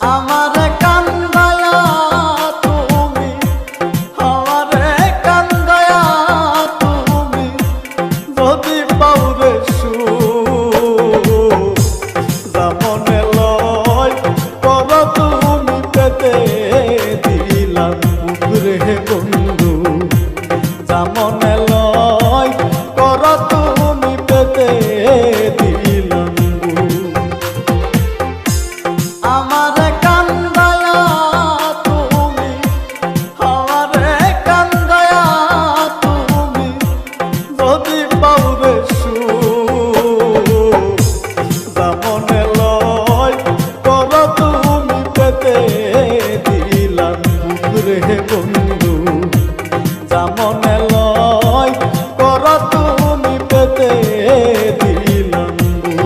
আমারে কান্দায়া তুমি, আমারে কান্দায়া তুমি যদি পাউরে সুখ, যেমনে লয় কর তুমি পেতে দিলাম বুক রে বন্ধু, যেমনে লয় কর তুমি পেতে দিলাম বুক। আমারে কান্দায়া তুমি, আমারে কান্দায়া তুমি যদি পাউরে সুখ, যেমনে লয় কর তুমি পেতে দিলাম বুক রে বন্ধু, যেমনে লয় কর তুমি পেতে দিলাম বুক।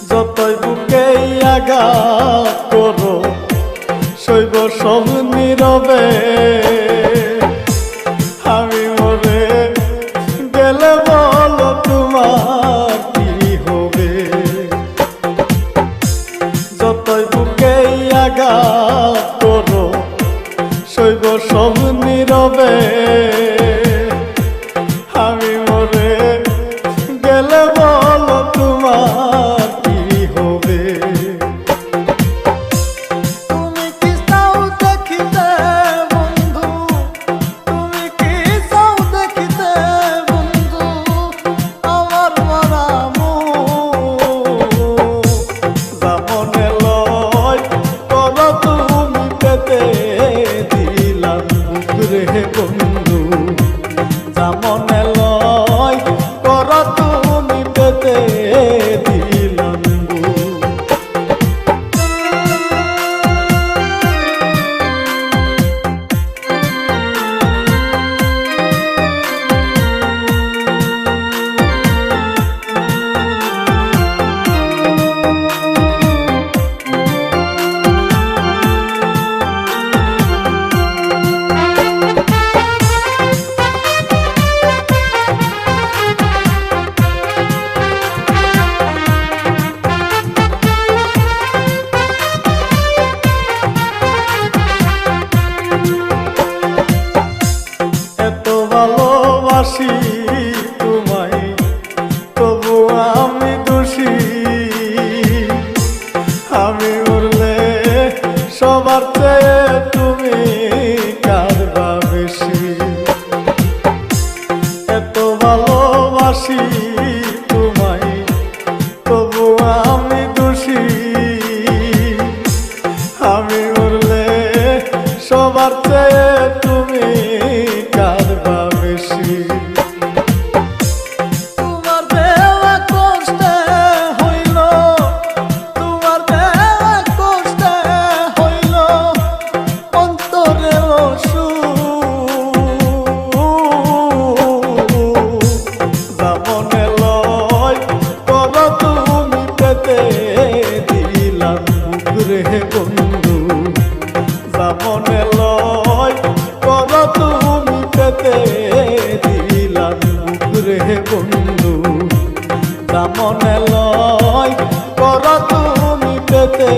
যতই বুকে আঘাত করো শৈব সব নীরবে, আমি মরে গেলে বলো তোমার কি হবে। যতই বুকে আঘাত করো শৈব সব নীরবে, আমি মরে গেলে বলো তোমার কি হবে। তুমি কি চাও দেখিতে বন্ধু, তুমি কি চাও দেখিতে বন্ধু আমার মরা মুখ, যেমনে লয় কর তুমি পেতে দিলাম বুক রে বন্ধু, যেমনে লয় কর তুমি পেতে দিলাম বুক। এত ভালোবাসি তোমায় তবু আমি দোষী, আমি উড়লে সবার চেয়ে তুমি কাঁদবা বেশি। এত ভালোবাসি তোমায় তবু আমি দোষী, আমি উড়লে সবার চেয়ে তুমি কাঁদবা বেশি। তোমার দেওয়া কষ্টে হইল, তোমার দেওয়া কষ্টে হইল অন্তরে সুখ, যেমনে লয় কর তুমি পেতে দিলাম বুক রে বন্ধু, যেমনে লয় কর তুমি পেতে দিলাম বুক রে বন্ধু, যেমনে লয় কর তুমি পেতে